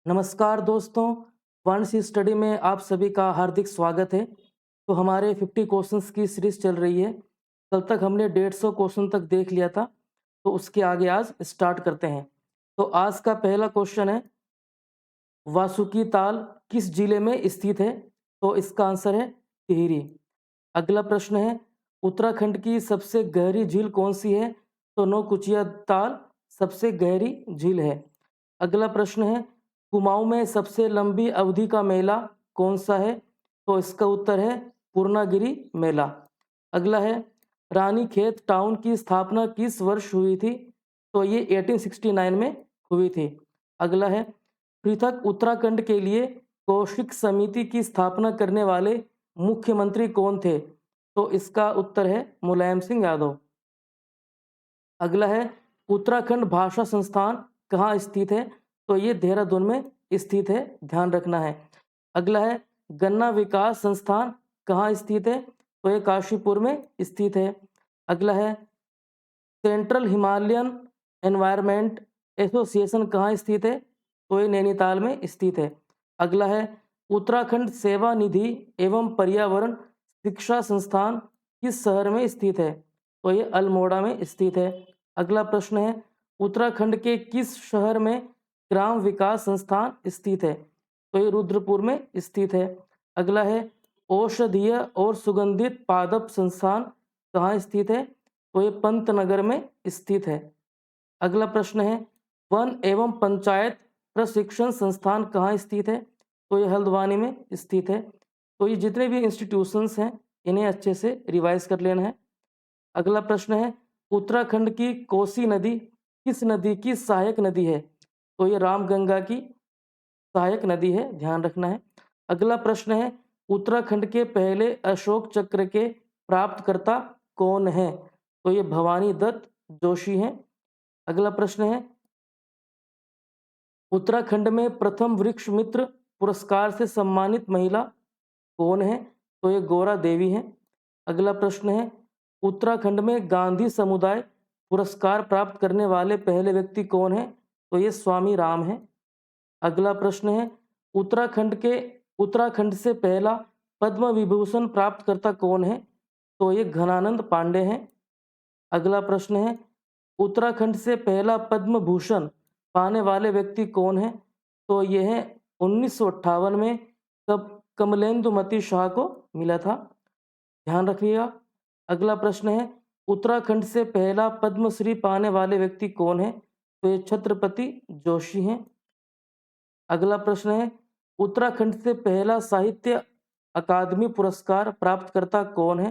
नमस्कार दोस्तों, वन सी स्टडी में आप सभी का हार्दिक स्वागत है। तो हमारे 50 क्वेश्चंस की सीरीज चल रही है। कल तक हमने 150 क्वेश्चन तक देख लिया था, तो उसके आगे आज स्टार्ट करते हैं। तो आज का पहला क्वेश्चन है, वासुकी ताल किस जिले में स्थित है? तो इसका आंसर है टिहरी। अगला प्रश्न है, उत्तराखंड की सबसे गहरी झील कौन सी है? तो नौकुचिया ताल सबसे गहरी झील है। अगला प्रश्न है, कुमाऊं में सबसे लंबी अवधि का मेला कौन सा है? तो इसका उत्तर है पूर्णागिरि मेला। अगला है, रानीखेत टाउन की स्थापना किस वर्ष हुई थी? तो ये 1869 में हुई थी। अगला है, पृथक उत्तराखंड के लिए कौशिक समिति की स्थापना करने वाले मुख्यमंत्री कौन थे? तो इसका उत्तर है मुलायम सिंह यादव। अगला है, उत्तराखंड भाषा संस्थान कहाँ स्थित है? तो ये देहरादून में स्थित है, ध्यान रखना है। अगला है, गन्ना विकास संस्थान कहाँ स्थित है? तो ये काशीपुर में स्थित है। अगला है, सेंट्रल हिमालयन एनवायरनमेंट एसोसिएशन कहाँ स्थित है? तो ये नैनीताल में स्थित है। अगला है, उत्तराखंड सेवा निधि एवं पर्यावरण शिक्षा संस्थान किस शहर में स्थित है? तो ये अल्मोड़ा में स्थित है। अगला प्रश्न है, उत्तराखंड के किस शहर में ग्राम विकास संस्थान स्थित है? तो ये रुद्रपुर में स्थित है। अगला है, औषधीय और सुगंधित पादप संस्थान कहाँ स्थित है? तो ये पंतनगर में स्थित है। अगला प्रश्न है, वन एवं पंचायत प्रशिक्षण संस्थान कहाँ स्थित है? तो ये हल्द्वानी में स्थित है। तो ये जितने भी इंस्टीट्यूशंस हैं, इन्हें अच्छे से रिवाइज कर लेना है। अगला प्रश्न है, उत्तराखंड की कोसी नदी किस नदी की सहायक नदी है? तो ये रामगंगा की सहायक नदी है, ध्यान रखना है। अगला प्रश्न है, उत्तराखंड के पहले अशोक चक्र के प्राप्तकर्ता कौन है? तो ये भवानी दत्त जोशी हैं। अगला प्रश्न है, उत्तराखंड में प्रथम वृक्ष मित्र पुरस्कार से सम्मानित महिला कौन है? तो ये गौरा देवी हैं। अगला प्रश्न है, उत्तराखंड में गांधी समुदाय पुरस्कार प्राप्त करने वाले पहले व्यक्ति कौन है? तो ये स्वामी राम हैं। अगला प्रश्न है, उत्तराखंड से पहला पद्म विभूषण प्राप्तकर्ता कौन है? तो ये घनानंद पांडे हैं। अगला प्रश्न है, उत्तराखंड से पहला पद्म भूषण पाने वाले व्यक्ति कौन है? तो ये है 1958 में कमलेंदुमती शाह को मिला था, ध्यान रखिएगा। अगला प्रश्न है, उत्तराखंड से पहला पद्मश्री पाने वाले व्यक्ति कौन है? तो ये छत्रपति जोशी हैं। अगला प्रश्न है, उत्तराखंड से पहला साहित्य अकादमी पुरस्कार प्राप्तकर्ता कौन है?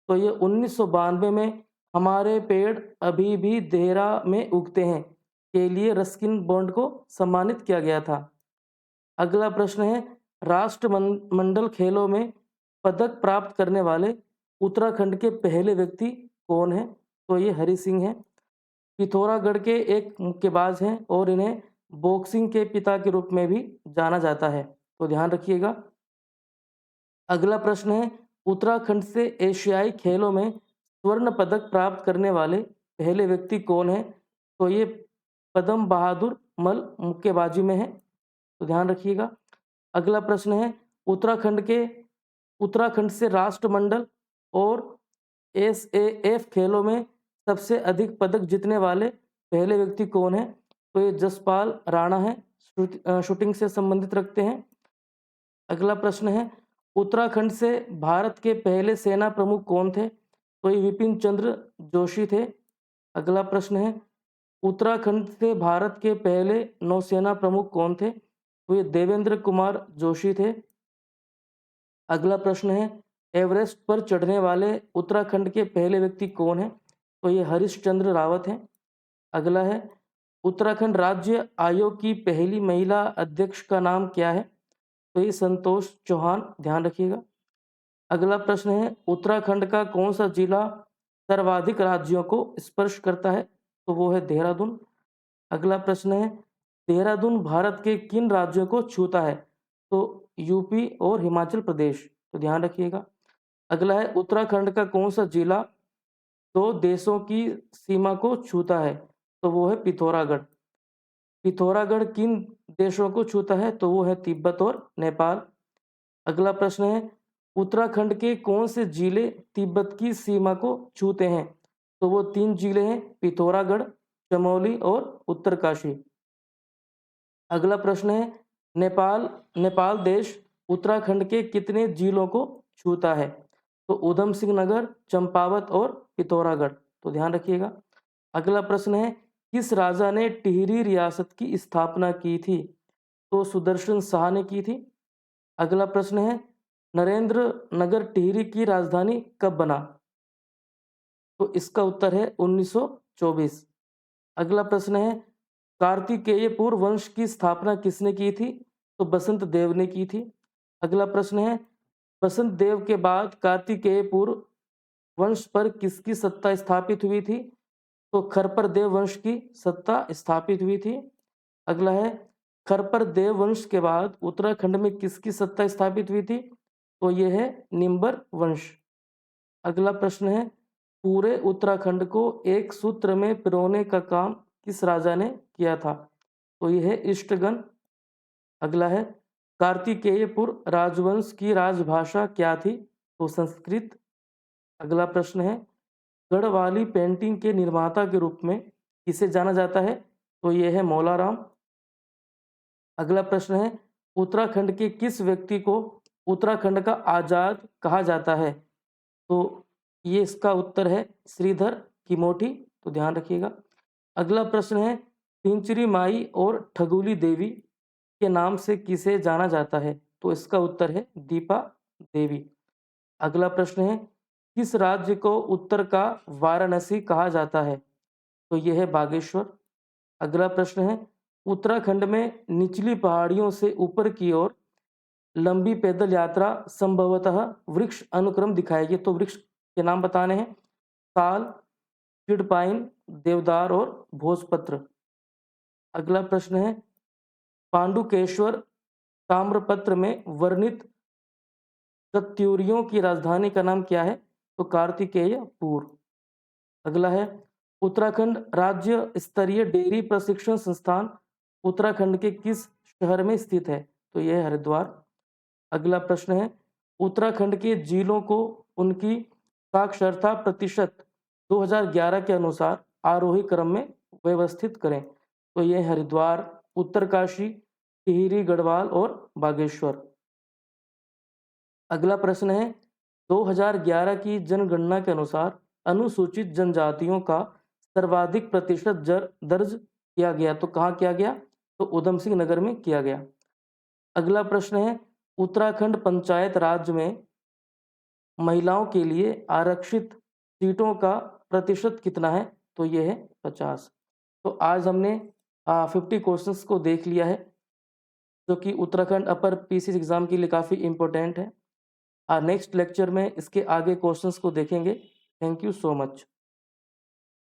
तो ये 1992 में हमारे पेड़ अभी भी देहरा में उगते हैं के लिए रस्किन बॉन्ड को सम्मानित किया गया था। अगला प्रश्न है, राष्ट्रमंडल खेलों में पदक प्राप्त करने वाले उत्तराखंड के पहले व्यक्ति कौन है? तो ये हरि सिंह हैं। पिथौरागढ़ के एक मुक्केबाज हैं और इन्हें बॉक्सिंग के पिता के रूप में भी जाना जाता है, तो ध्यान रखिएगा। अगला प्रश्न है, उत्तराखंड से एशियाई खेलों में स्वर्ण पदक प्राप्त करने वाले पहले व्यक्ति कौन है? तो ये पदम बहादुर मल मुक्केबाजी में है, तो ध्यान रखिएगा। अगला प्रश्न है, उत्तराखंड से राष्ट्रमंडल और एसएएफ खेलों में सबसे अधिक पदक जीतने वाले पहले व्यक्ति कौन है? तो ये जसपाल राणा है, शूटिंग से संबंधित रखते हैं। अगला प्रश्न है, उत्तराखंड से भारत के पहले सेना प्रमुख कौन थे? तो ये विपिन चंद्र जोशी थे। अगला प्रश्न है, उत्तराखंड से भारत के पहले नौसेना प्रमुख कौन थे? तो ये देवेंद्र कुमार जोशी थे। अगला प्रश्न है, एवरेस्ट पर चढ़ने वाले उत्तराखंड के पहले व्यक्ति कौन है? तो ये हरीशचंद्र रावत हैं। अगला है, उत्तराखंड राज्य आयोग की पहली महिला अध्यक्ष का नाम क्या है? तो ये संतोष चौहान, ध्यान रखिएगा। अगला प्रश्न है, उत्तराखंड का कौन सा जिला सर्वाधिक राज्यों को स्पर्श करता है? तो वो है देहरादून। अगला प्रश्न है, देहरादून भारत के किन राज्यों को छूता है? तो यूपी और हिमाचल प्रदेश, तो ध्यान रखिएगा। अगला है, उत्तराखंड का कौन सा जिला दो देशों की सीमा को छूता है? तो वो है पिथौरागढ़। पिथौरागढ़ किन देशों को छूता है? तो वो है तिब्बत और नेपाल। अगला प्रश्न है, उत्तराखंड के कौन से जिले तिब्बत की सीमा को छूते हैं? तो वो 3 जिले हैं, पिथौरागढ़, चमोली और उत्तरकाशी। अगला प्रश्न है, नेपाल देश उत्तराखंड के कितने जिलों को छूता है? तो ऊधम सिंह नगर, चंपावत और पिथौरागढ़। तो ध्यान रखिएगा। अगला प्रश्न है, किस राजा ने टिहरी रियासत की स्थापना की थी? तो सुदर्शन शाह ने की थी। अगला प्रश्न है, नरेंद्र नगर टिहरी की राजधानी कब बना? तो इसका उत्तर है 1924। अगला प्रश्न है, कार्तिकेयपुर वंश की स्थापना किसने की थी? तो बसंत देव ने की थी। अगला प्रश्न है, बसंत देव के बाद कार्तिकेयपुर वंश पर किसकी सत्ता स्थापित हुई थी? तो खरपर देव वंश की सत्ता स्थापित हुई थी। अगला है, खरपर देव वंश के बाद उत्तराखंड में किसकी सत्ता स्थापित हुई थी? तो यह है निम्बर वंश। अगला प्रश्न है, पूरे उत्तराखंड को एक सूत्र में पिरोने का काम किस राजा ने किया था? तो यह है इष्टगन। अगला है, कार्तिकेयपुर राजवंश की राजभाषा क्या थी? तो संस्कृत। अगला प्रश्न है, गढ़वाली पेंटिंग के निर्माता के रूप में किसे जाना जाता है? तो यह है मौलाराम। अगला प्रश्न है, उत्तराखंड के किस व्यक्ति को उत्तराखंड का आजाद कहा जाता है? तो ये इसका उत्तर है श्रीधर किमोठी। तो ध्यान रखिएगा। अगला प्रश्न है, पिंचरी माई और ठगुली देवी के नाम से किसे जाना जाता है? तो इसका उत्तर है दीपा देवी। अगला प्रश्न है, किस राज्य को उत्तर का वाराणसी कहा जाता है? तो यह है बागेश्वर। अगला प्रश्न है, उत्तराखंड में निचली पहाड़ियों से ऊपर की ओर लंबी पैदल यात्रा संभवतः वृक्ष अनुक्रम दिखाएगी। तो वृक्ष के नाम बताने हैं, साल, चिड़पाइन, देवदार और भोजपत्र। अगला प्रश्न है, पांडुकेश्वर ताम्रपत्र में वर्णित सत्यूरियों की राजधानी का नाम क्या है? तो कार्तिकेयपुर। अगला है, उत्तराखंड राज्य स्तरीय डेयरी प्रशिक्षण संस्थान उत्तराखंड के किस शहर में स्थित है? तो यह है हरिद्वार। अगला प्रश्न है, उत्तराखंड के जिलों को उनकी साक्षरता प्रतिशत 2011 के अनुसार आरोही क्रम में व्यवस्थित करें। तो ये हरिद्वार, उत्तरकाशी, टिहरी गढ़वाल और बागेश्वर। अगला प्रश्न है, 2011 की जनगणना के अनुसार अनुसूचित जनजातियों का सर्वाधिक प्रतिशत दर्ज किया गया। तो कहाँ किया गया? तो ऊधम सिंह नगर में किया गया। अगला प्रश्न है, उत्तराखंड पंचायत राज में महिलाओं के लिए आरक्षित सीटों का प्रतिशत कितना है? तो यह है 50। तो आज हमने 50 क्वेश्चंस को देख लिया है, जो कि उत्तराखंड अपर पीसी एग्जाम के लिए काफ़ी इम्पोर्टेंट है। नेक्स्ट लेक्चर में इसके आगे क्वेश्चंस को देखेंगे। Thank you so much.